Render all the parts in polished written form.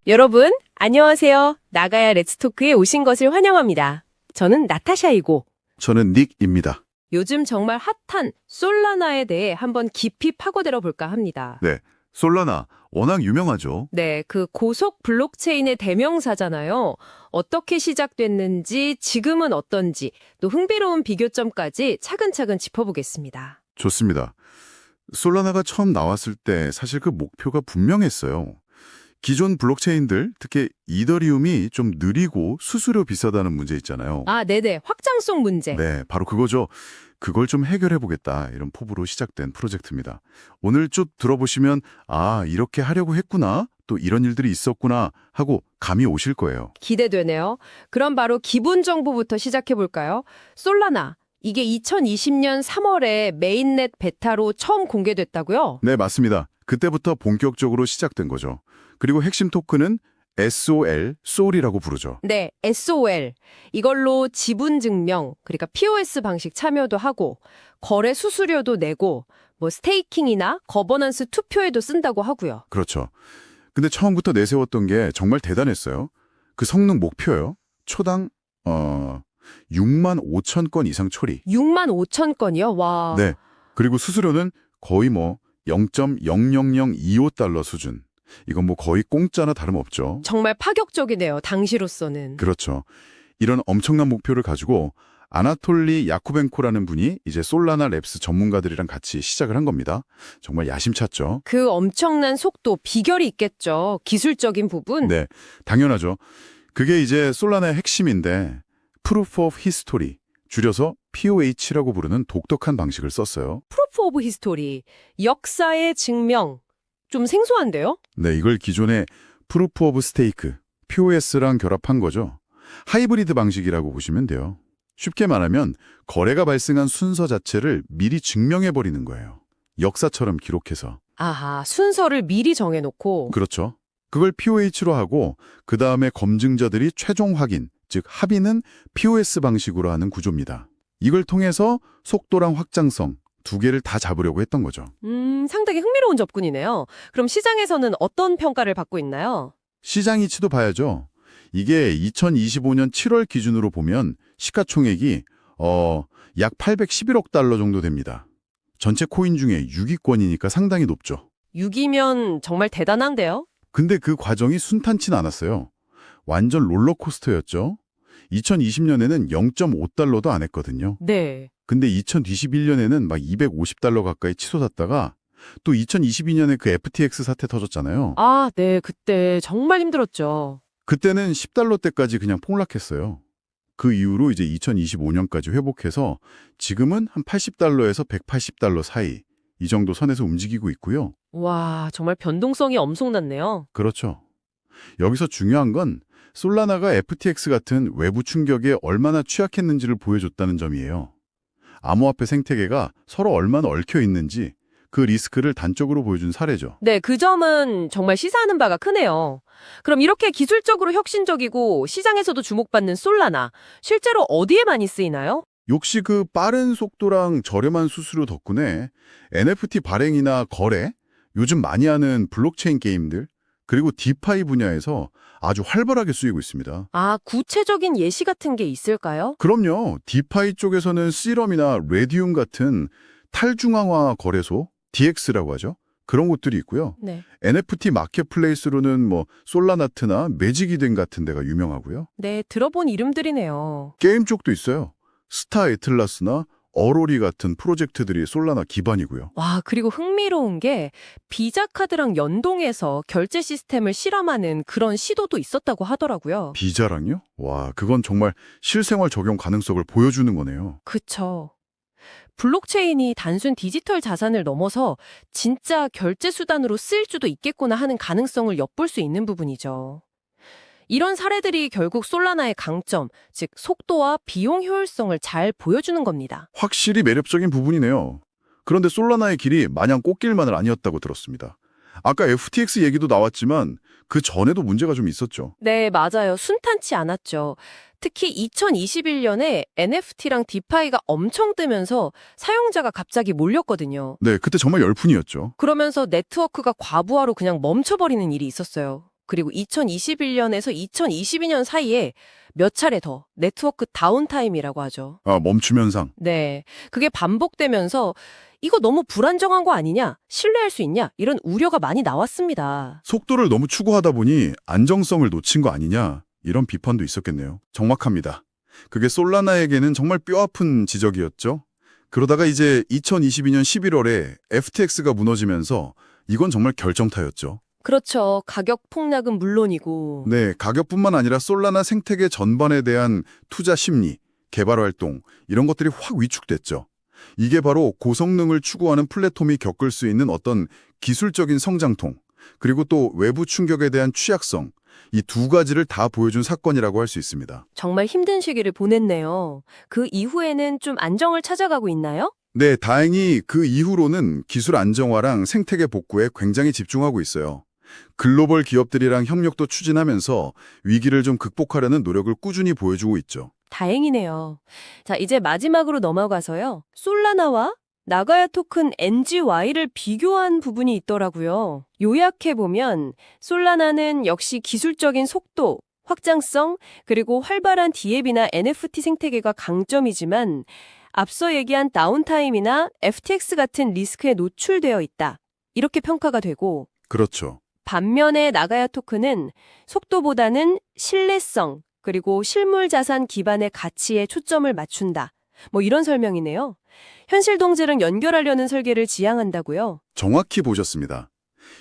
여러분, 안녕하세요. 나가야 렛츠토크에 오신 것을 환영합니다. 저는 나타샤이고, 저는 닉입니다. 요즘 정말 핫한 솔라나에 대해 한번 깊이 파고들어 볼까 합니다. 네, 솔라나 워낙 유명하죠. 네, 그 고속 블록체인의 대명사잖아요. 어떻게 시작됐는지, 지금은 어떤지, 또 흥미로운 비교점까지 차근차근 짚어보겠습니다. 좋습니다. 솔라나가 처음 나왔을 때 사실 그 목표가 분명했어요. 기존 블록체인들, 특히 이더리움이 좀 느리고 수수료 비싸다는 문제 있잖아요. 아, 네네. 확장성 문제. 네, 바로 그거죠. 그걸 좀 해결해보겠다, 이런 포부로 시작된 프로젝트입니다. 오늘 쭉 들어보시면 아, 이렇게 하려고 했구나, 또 이런 일들이 있었구나 하고 감이 오실 거예요. 기대되네요. 그럼 바로 기본 정보부터 시작해 볼까요? 솔라나. 이게 2020년 3월에 메인넷 베타로 처음 공개됐다고요? 네, 맞습니다. 그때부터 본격적으로 시작된 거죠. 그리고 핵심 토큰은 SOL, SOL이라고 부르죠. 네, SOL. 이걸로 지분 증명, 그러니까 POS 방식 참여도 하고, 거래 수수료도 내고, 뭐 스테이킹이나 거버넌스 투표에도 쓴다고 하고요. 그렇죠. 근데 처음부터 내세웠던 게 정말 대단했어요. 그 성능 목표요. 초당 6만 5천 건 이상 처리. 6만 5천 건이요? 와. 네. 그리고 수수료는 거의 뭐 0.00025달러 수준. 이건 뭐 거의 공짜나 다름없죠. 정말 파격적이네요, 당시로서는. 그렇죠. 이런 엄청난 목표를 가지고 아나톨리 야쿠벤코라는 분이 이제 솔라나 랩스 전문가들이랑 같이 시작을 한 겁니다. 정말 야심찼죠. 그 엄청난 속도, 비결이 있겠죠. 기술적인 부분. 네, 당연하죠. 그게 이제 솔라나의 핵심인데 Proof of History, 줄여서 POH라고 부르는 독특한 방식을 썼어요. 프로프 오브 히스토리. 역사의 증명. 좀 생소한데요? 네, 이걸 기존의 Proof of Stake, POS랑 결합한 거죠. 하이브리드 방식이라고 보시면 돼요. 쉽게 말하면 거래가 발생한 순서 자체를 미리 증명해버리는 거예요. 역사처럼 기록해서. 아하, 순서를 미리 정해놓고. 그렇죠. 그걸 POH로 하고 그 다음에 검증자들이 최종 확인, 즉 합의는 POS 방식으로 하는 구조입니다. 이걸 통해서 속도랑 확장성 두 개를 다 잡으려고 했던 거죠. 상당히 흥미로운 접근이네요. 그럼 시장에서는 어떤 평가를 받고 있나요? 시장 이치도 봐야죠. 이게 2025년 7월 기준으로 보면 시가총액이 약 811억 달러 정도 됩니다. 전체 코인 중에 6위권이니까 상당히 높죠. 6이면 정말 대단한데요? 근데 그 과정이 순탄치 않았어요. 완전 롤러코스터였죠. 2020년에는 0.5달러도 안 했거든요. 네. 근데 2021년에는 막 250달러 가까이 치솟았다가 또 2022년에 그 FTX 사태 터졌잖아요. 아, 네. 그때 정말 힘들었죠. 그때는 10달러대까지 그냥 폭락했어요. 그 이후로 이제 2025년까지 회복해서 지금은 한 80달러에서 180달러 사이 이 정도 선에서 움직이고 있고요. 와, 정말 변동성이 엄청났네요. 그렇죠. 여기서 중요한 건 솔라나가 FTX 같은 외부 충격에 얼마나 취약했는지를 보여줬다는 점이에요. 암호화폐 생태계가 서로 얼마나 얽혀 있는지 그 리스크를 단적으로 보여준 사례죠. 네, 그 점은 정말 시사하는 바가 크네요. 그럼 이렇게 기술적으로 혁신적이고 시장에서도 주목받는 솔라나, 실제로 어디에 많이 쓰이나요? 역시 그 빠른 속도랑 저렴한 수수료 덕분에 NFT 발행이나 거래, 요즘 많이 하는 블록체인 게임들, 그리고 디파이 분야에서 아주 활발하게 쓰이고 있습니다. 아, 구체적인 예시 같은 게 있을까요? 그럼요. 디파이 쪽에서는 시럼이나 레디움 같은 탈중앙화 거래소, DX라고 하죠. 그런 곳들이 있고요. 네. NFT 마켓플레이스로는 뭐 솔라나트나 매직이든 같은 데가 유명하고요. 네, 들어본 이름들이네요. 게임 쪽도 있어요. 스타 에틀라스나 어로리 같은 프로젝트들이 솔라나 기반이고요. 와, 그리고 흥미로운 게 비자 카드랑 연동해서 결제 시스템을 실험하는 그런 시도도 있었다고 하더라고요. 비자랑요? 와, 그건 정말 실생활 적용 가능성을 보여주는 거네요. 그쵸. 블록체인이 단순 디지털 자산을 넘어서 진짜 결제 수단으로 쓰일 수도 있겠구나 하는 가능성을 엿볼 수 있는 부분이죠. 이런 사례들이 결국 솔라나의 강점, 즉 속도와 비용 효율성을 잘 보여주는 겁니다. 확실히 매력적인 부분이네요. 그런데 솔라나의 길이 마냥 꽃길만은 아니었다고 들었습니다. 아까 FTX 얘기도 나왔지만 그 전에도 문제가 좀 있었죠. 네, 맞아요. 순탄치 않았죠. 특히 2021년에 NFT랑 디파이가 엄청 뜨면서 사용자가 갑자기 몰렸거든요. 네, 그때 정말 열풍이었죠. 그러면서 네트워크가 과부하로 그냥 멈춰버리는 일이 있었어요. 그리고 2021년에서 2022년 사이에 몇 차례 더 네트워크 다운타임이라고 하죠. 멈춤 현상. 네. 그게 반복되면서 이거 너무 불안정한 거 아니냐? 신뢰할 수 있냐? 이런 우려가 많이 나왔습니다. 속도를 너무 추구하다 보니 안정성을 놓친 거 아니냐, 이런 비판도 있었겠네요. 정확합니다. 그게 솔라나에게는 정말 뼈아픈 지적이었죠. 그러다가 이제 2022년 11월에 FTX가 무너지면서 이건 정말 결정타였죠. 그렇죠. 가격 폭락은 물론이고. 네, 가격뿐만 아니라 솔라나 생태계 전반에 대한 투자 심리, 개발 활동, 이런 것들이 확 위축됐죠. 이게 바로 고성능을 추구하는 플랫폼이 겪을 수 있는 어떤 기술적인 성장통, 그리고 또 외부 충격에 대한 취약성, 이 두 가지를 다 보여준 사건이라고 할 수 있습니다. 정말 힘든 시기를 보냈네요. 그 이후에는 좀 안정을 찾아가고 있나요? 네, 다행히 그 이후로는 기술 안정화랑 생태계 복구에 굉장히 집중하고 있어요. 글로벌 기업들이랑 협력도 추진하면서 위기를 좀 극복하려는 노력을 꾸준히 보여주고 있죠. 다행이네요. 자, 이제 마지막으로 넘어가서요. 솔라나와 나가야 토큰 NGY를 비교한 부분이 있더라고요. 요약해보면 솔라나는 역시 기술적인 속도, 확장성, 그리고 활발한 DApp이나 NFT 생태계가 강점이지만 앞서 얘기한 다운타임이나 FTX 같은 리스크에 노출되어 있다. 이렇게 평가가 되고 그렇죠. 반면에 나가야 토큰은 속도보다는 신뢰성, 그리고 실물 자산 기반의 가치에 초점을 맞춘다. 뭐 이런 설명이네요. 현실 동제랑 연결하려는 설계를 지향한다고요. 정확히 보셨습니다.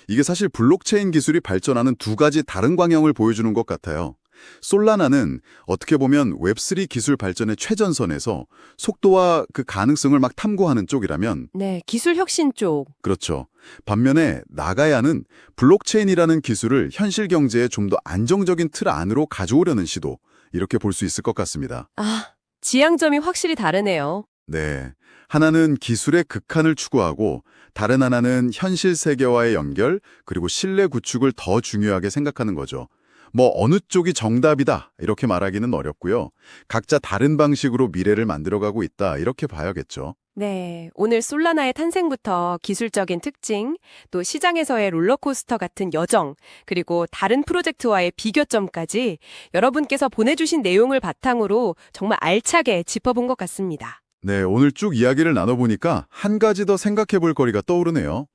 이게 사실 블록체인 기술이 발전하는 두 가지 다른 방향을 보여주는 것 같아요. 솔라나는 어떻게 보면 웹3 기술 발전의 최전선에서 속도와 그 가능성을 막 탐구하는 쪽이라면 네, 기술 혁신 쪽. 그렇죠. 반면에 나가야는 블록체인이라는 기술을 현실 경제에 좀 더 안정적인 틀 안으로 가져오려는 시도, 이렇게 볼 수 있을 것 같습니다. 아, 지향점이 확실히 다르네요. 네. 하나는 기술의 극한을 추구하고 다른 하나는 현실 세계와의 연결, 그리고 신뢰 구축을 더 중요하게 생각하는 거죠. 뭐 어느 쪽이 정답이다 이렇게 말하기는 어렵고요. 각자 다른 방식으로 미래를 만들어가고 있다 이렇게 봐야겠죠. 네, 오늘 솔라나의 탄생부터 기술적인 특징, 또 시장에서의 롤러코스터 같은 여정, 그리고 다른 프로젝트와의 비교점까지 여러분께서 보내주신 내용을 바탕으로 정말 알차게 짚어본 것 같습니다. 네, 오늘 쭉 이야기를 나눠보니까 한 가지 더 생각해볼 거리가 떠오르네요.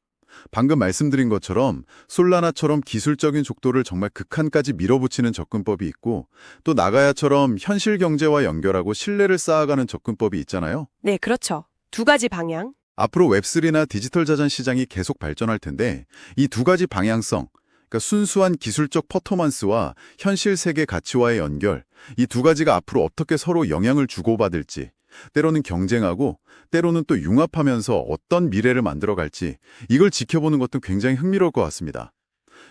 방금 말씀드린 것처럼 솔라나처럼 기술적인 속도를 정말 극한까지 밀어붙이는 접근법이 있고 또 나가야처럼 현실 경제와 연결하고 신뢰를 쌓아가는 접근법이 있잖아요. 네, 그렇죠. 두 가지 방향. 앞으로 웹3나 디지털 자산 시장이 계속 발전할 텐데 이 두 가지 방향성, 그러니까 순수한 기술적 퍼포먼스와 현실 세계 가치와의 연결, 이 두 가지가 앞으로 어떻게 서로 영향을 주고받을지, 때로는 경쟁하고 때로는 또 융합하면서 어떤 미래를 만들어갈지 이걸 지켜보는 것도 굉장히 흥미로울 것 같습니다.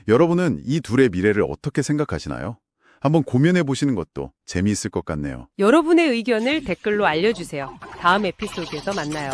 여러분은 이 둘의 미래를 어떻게 생각하시나요? 한번 고민해 보시는 것도 재미있을 것 같네요. 여러분의 의견을 댓글로 알려주세요. 다음 에피소드에서 만나요.